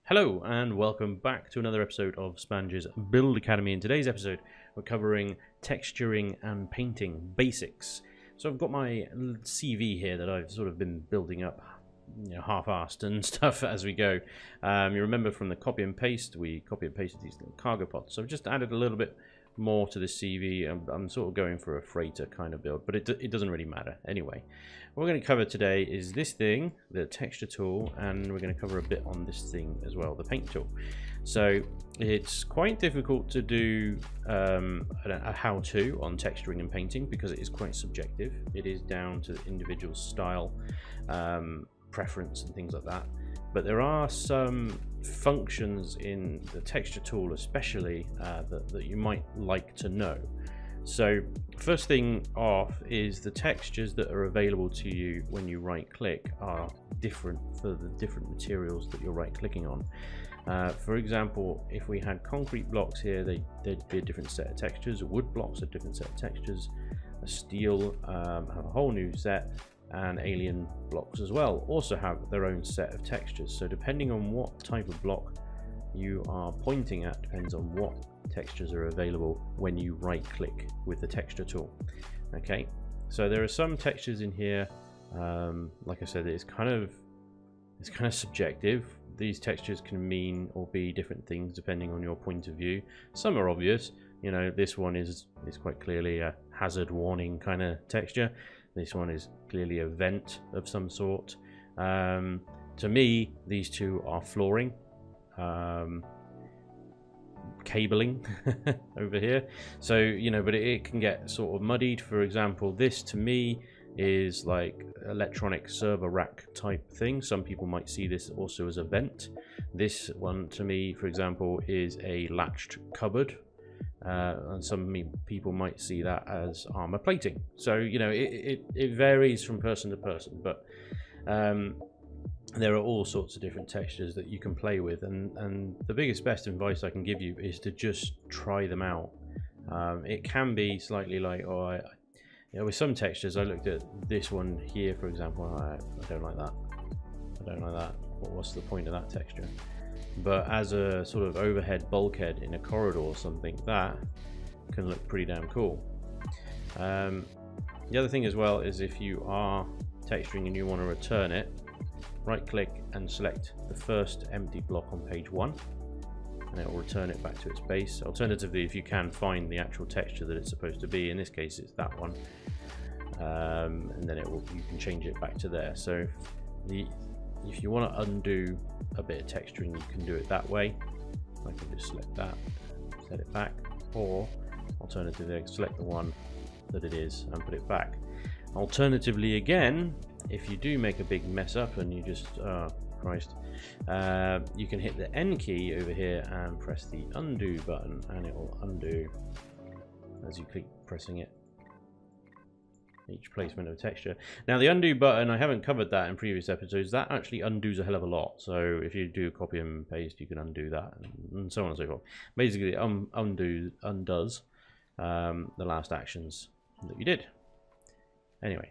Hello and welcome back to another episode of Spanj's Build Academy. In today's episode we're covering texturing and painting basics. So I've got my CV here that I've sort of been building up, half-assed and stuff as we go. You remember from the copy and paste, we copy and pasted these little cargo pods. So I've just added a little bit more to the CV. I'm sort of going for a freighter kind of build, but it doesn't really matter. Anyway, what we're going to cover today is this thing, the texture tool, and we're going to cover a bit on this thing as well, the paint tool. So it's quite difficult to do a how-to on texturing and painting because it is quite subjective. It is down to the individual style, preference and things like that. But there are some functions in the texture tool especially that you might like to know. So first thing off is the textures that are available to you when you right click are different for the different materials that you're right clicking on. For example, if we had concrete blocks here, there'd be a different set of textures. Wood blocks, a different set of textures. Steel have a whole new set, and alien blocks as well also have their own set of textures. So depending on what type of block you are pointing at depends on what textures are available when you right click with the texture tool. Okay, so there are some textures in here, like I said, it's kind of subjective. These textures can mean or be different things depending on your point of view. Some are obvious, this one is quite clearly a hazard warning kind of texture. This one is clearly a vent of some sort. To me, these two are flooring, cabling over here. So, but it can get sort of muddied. For example, this to me is like electronic server rack type thing. Some people might see this also as a vent. This one to me, for example, is a latched cupboard. And some people might see that as armor plating. So it varies from person to person, but there are all sorts of different textures that you can play with, and the best advice I can give you is to just try them out. It can be slightly like, with some textures, I looked at this one here, for example, I don't like that. I don't like that. What's the point of that texture? But as a sort of overhead bulkhead in a corridor or something, that can look pretty damn cool. The other thing as well is if you are texturing and you want to return it, right click and select the first empty block on page 1 and it will return it back to its base. Alternatively, if you can find the actual texture that it's supposed to be, in this case it's that one, and then you can change it back to there. So if you want to undo a bit of texturing, you can do it that way. I can just select that, set it back, or alternatively select the one that it is and put it back. Alternatively, again, if you do make a big mess up and you just you can hit the N key over here and press the undo button and it will undo as you keep pressing it, each placement of texture. Now the undo button, I haven't covered that in previous episodes. That actually undoes a hell of a lot. So if you do copy and paste, you can undo that and so on and so forth. Basically, it undoes the last actions that you did. Anyway,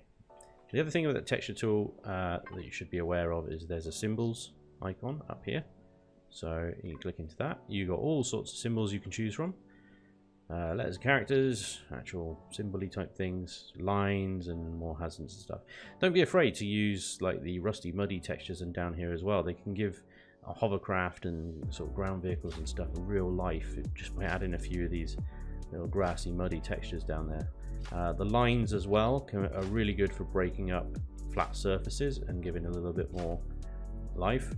the other thing with the texture tool that you should be aware of is there's a symbols icon up here. So you click into that. You got all sorts of symbols you can choose from. Letters and characters, actual symbol-y type things, lines and more hazards and stuff. Don't be afraid to use like the rusty muddy textures and down here as well. They can give a hovercraft and sort of ground vehicles and stuff a real life just by adding a few of these little grassy muddy textures down there. The lines as well are really good for breaking up flat surfaces and giving a little bit more life.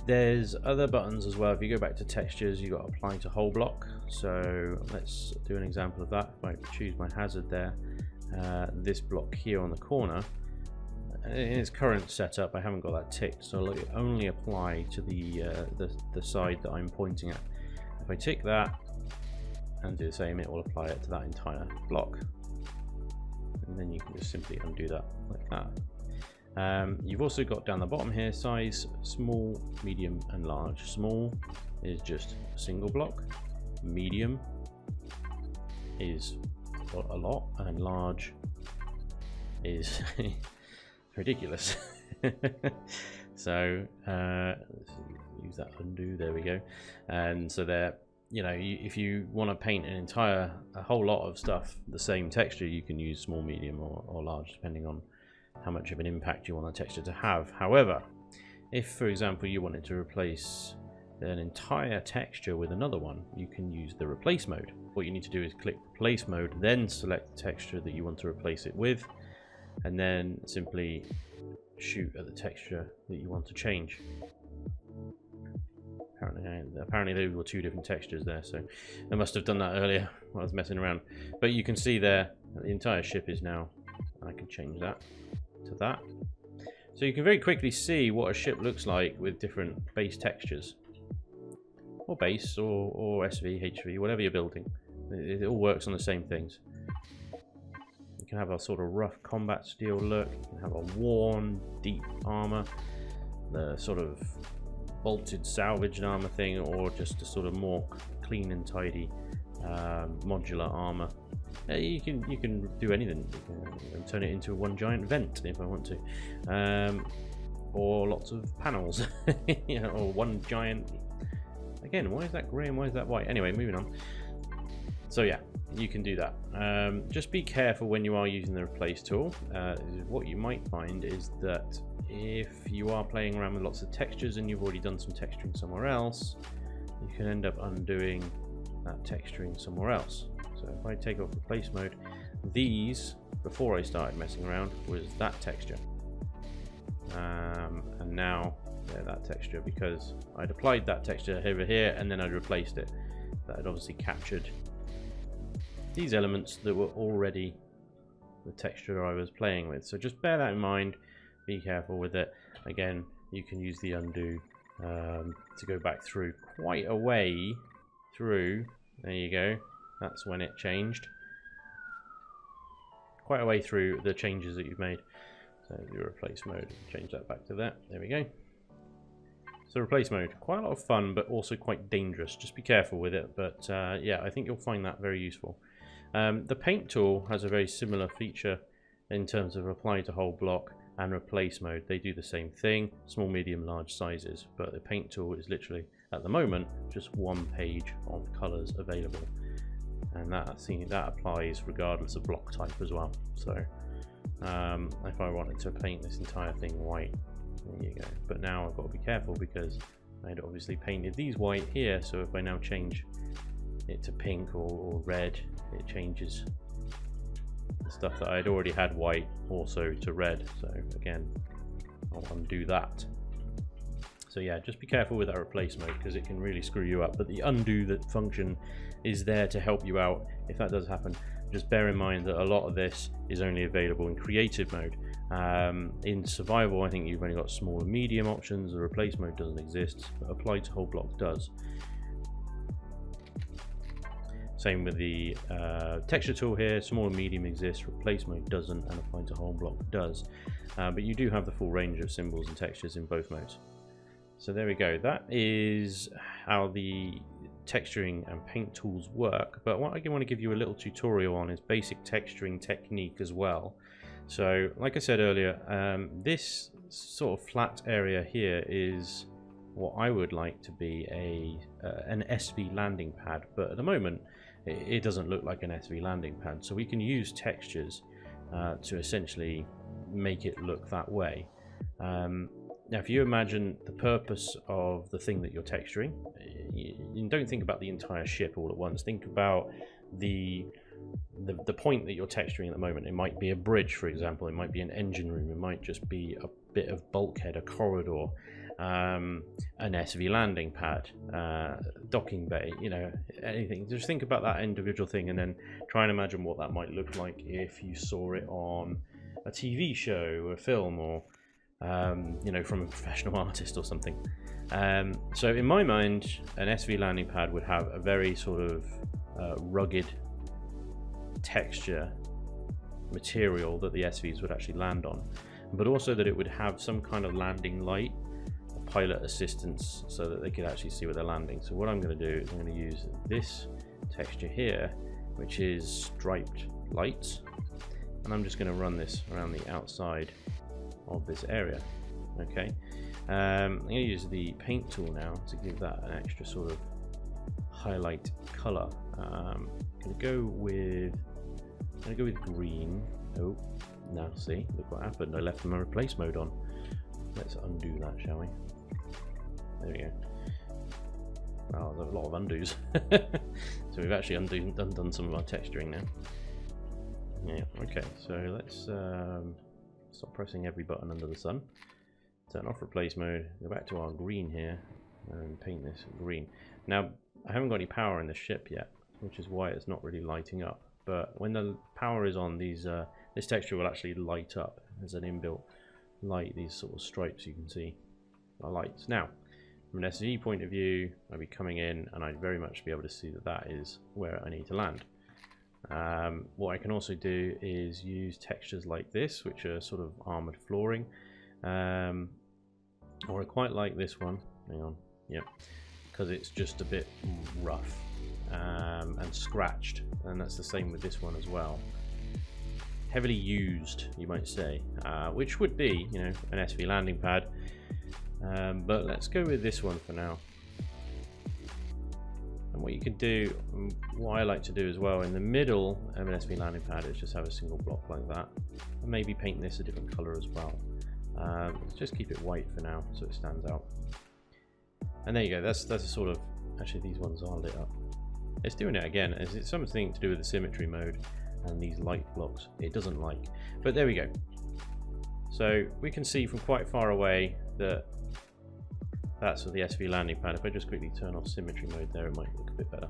There's other buttons as well. If you go back to textures, you've got apply to whole block. So let's do an example of that. If I choose my hazard there, this block here on the corner, in its current setup, I haven't got that ticked, so it'll only apply to the side that I'm pointing at. If I tick that and do the same, it will apply it to that entire block. And then you can just simply undo that like that. You've also got down the bottom here size, small, medium and large. Small is just a single block, medium is a lot, and large is ridiculous. So let's use that undo, there we go. And so there, you know, if you want to paint a whole lot of stuff the same texture, you can use small, medium or large, depending on how much of an impact you want the texture to have. However, if for example you wanted to replace an entire texture with another one, you can use the replace mode. What you need to do is click replace mode, then select the texture that you want to replace it with, and then simply shoot at the texture that you want to change. Apparently those were two different textures there, so I must have done that earlier while I was messing around. But you can see there that the entire ship is now, I can change that to that. So you can very quickly see what a ship looks like with different base textures. Or base, or SV, HV, whatever you're building. It all works on the same things. You can have a sort of rough combat steel look, you can have a worn, deep armor, the sort of bolted salvaged armor thing, or just a sort of more clean and tidy modular armor. You can do anything. You can turn it into one giant vent if I want to, or lots of panels, you know, or one giant. Again, why is that grey and why is that white? Anyway, moving on. So yeah, you can do that. Just be careful when you are using the replace tool. What you might find is that if you are playing around with lots of textures and you've already done some texturing somewhere else, you can end up undoing that texturing somewhere else. So if I take off replace mode, these, before I started messing around, was that texture. And now they're that texture because I'd applied that texture over here and then I'd replaced it. That had obviously captured these elements that were already the texture I was playing with. So just bear that in mind, be careful with it. Again, you can use the undo to go back through quite a way through. There you go, that's when it changed. Quite a way through the changes that you've made. So your replace mode, change that back to that. There we go. So replace mode, quite a lot of fun, but also quite dangerous. Just be careful with it. But yeah, I think you'll find that very useful. The paint tool has a very similar feature in terms of apply to whole block and replace mode. They do the same thing, small, medium, large sizes. But the paint tool is literally, at the moment, just one page of colors available. And that applies regardless of block type as well. So if I wanted to paint this entire thing white, there you go. But now I've got to be careful because I had obviously painted these white here, so if I now change it to pink or red, it changes the stuff that I'd already had white also to red. So again, I'll undo that. So yeah, just be careful with that replace mode because it can really screw you up. But the undo function is there to help you out if that does happen. Just bear in mind that a lot of this is only available in creative mode. In survival, I think you've only got small and medium options. The replace mode doesn't exist, but apply to whole block does. Same with the texture tool here. Small and medium exists, replace mode doesn't, and apply to whole block does. But you do have the full range of symbols and textures in both modes. So there we go. That is how the texturing and paint tools work. But what I want to give you a little tutorial on is basic texturing technique as well. So like I said earlier, this sort of flat area here is what I would like to be an SV landing pad, but at the moment it doesn't look like an SV landing pad, so we can use textures to essentially make it look that way. Now if you imagine the purpose of the thing that you're texturing, you don't think about the entire ship all at once. Think about the point that you're texturing at the moment. It might be a bridge, for example. It might be an engine room. It might just be a bit of bulkhead, a corridor, an SV landing pad, docking bay, you know, anything. Just think about that individual thing and then try and imagine what that might look like if you saw it on a TV show or a film, or you know, from a professional artist or something. So in my mind, an SV landing pad would have a very sort of rugged texture material that the SVs would actually land on, but also that it would have some kind of landing light, pilot assistance, so that they could actually see where they're landing. So what I'm going to do is I'm going to use this texture here, which is striped lights, and I'm just going to run this around the outside of this area. Okay, I'm going to use the paint tool now to give that an extra sort of highlight color. I'm going to go with green. Oh, now see, look what happened. I left my replace mode on. Let's undo that, shall we? There we go. Wow, there's a lot of undos. So we've actually undone some of our texturing now. Yeah, okay, so let's stop pressing every button under the sun. Turn off replace mode, go back to our green here, and paint this green. Now, I haven't got any power in the ship yet, which is why it's not really lighting up. But when the power is on, this texture will actually light up. There's an inbuilt light, these sort of stripes you can see are lights. Now, from an SSD point of view, I'd be coming in and I'd very much be able to see that that is where I need to land. What I can also do is use textures like this, which are sort of armored flooring, or I quite like this one. Hang on, yep, because it's just a bit rough and scratched, and that's the same with this one as well. Heavily used, you might say, which would be, you know, an SV landing pad, but let's go with this one for now. And what you can do, what I like to do as well, in the middle of an SV landing pad is just have a single block like that, and maybe paint this a different color as well. Just keep it white for now so it stands out. And there you go, that's a sort of, actually these ones are lit up. It's doing it again. It's something to do with the symmetry mode and these light blocks it doesn't like. But there we go. So we can see from quite far away that that's the SV landing pad. If I just quickly turn off symmetry mode there, it might look a bit better.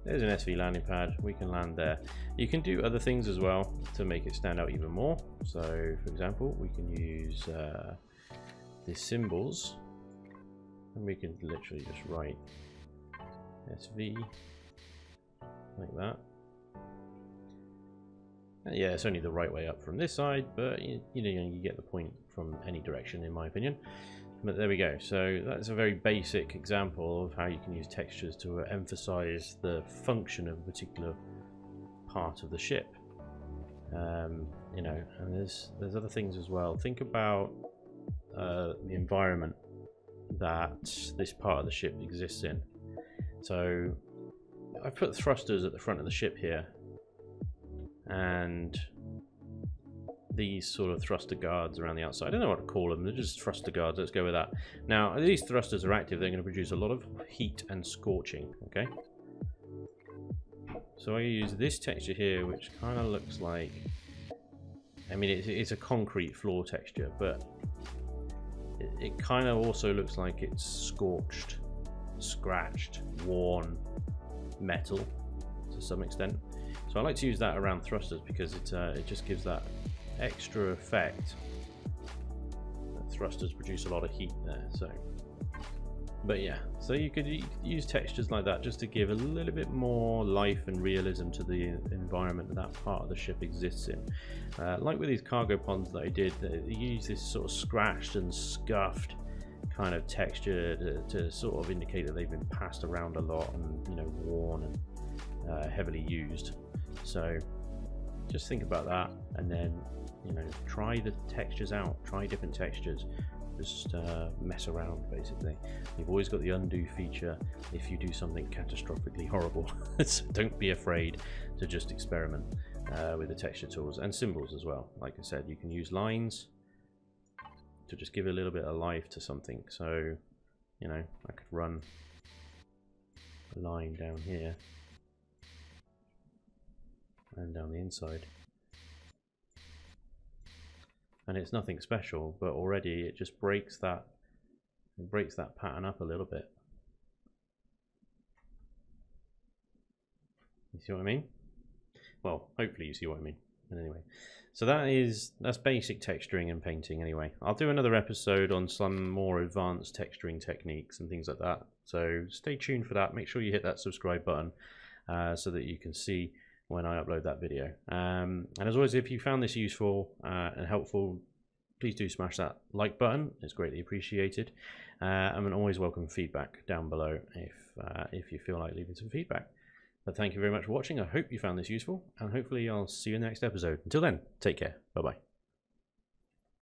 There's an SV landing pad, we can land there. You can do other things as well to make it stand out even more. So for example, we can use the symbols, and we can literally just write SV like that. And yeah, it's only the right way up from this side, but you know, you get the point from any direction in my opinion. But there we go. So that's a very basic example of how you can use textures to emphasize the function of a particular part of the ship. You know, and there's other things as well. Think about the environment that this part of the ship exists in. So I've put thrusters at the front of the ship here, and these sort of thruster guards around the outside. I don't know what to call them, they're just thruster guards, let's go with that. Now, these thrusters are active, they're going to produce a lot of heat and scorching, okay? So I use this texture here, which kind of looks like, I mean, it's a concrete floor texture, but it kind of also looks like it's scorched, scratched, worn metal to some extent. So I like to use that around thrusters because it just gives that extra effect. Thrusters produce a lot of heat there, so. But yeah, so you could use textures like that just to give a little bit more life and realism to the environment that part of the ship exists in. Like with these cargo ponds that I did, they use this sort of scratched and scuffed kind of texture to sort of indicate that they've been passed around a lot and, you know, worn and heavily used. So just think about that, and then, you know, try the textures out, try different textures, just mess around basically. You've always got the undo feature if you do something catastrophically horrible. So don't be afraid to just experiment with the texture tools and symbols as well. Like I said, you can use lines to just give a little bit of life to something. So, you know, I could run a line down here and down the inside, and it's nothing special, but already it just breaks that pattern up a little bit. You see what I mean? Well, hopefully you see what I mean. But anyway, so that's basic texturing and painting. Anyway, I'll do another episode on some more advanced texturing techniques and things like that, so stay tuned for that. Make sure you hit that subscribe button so that you can see when I upload that video. And as always, if you found this useful and helpful, please do smash that like button. It's greatly appreciated. And always welcome feedback down below if you feel like leaving some feedback. But thank you very much for watching. I hope you found this useful, and hopefully I'll see you in the next episode. Until then, take care. Bye bye.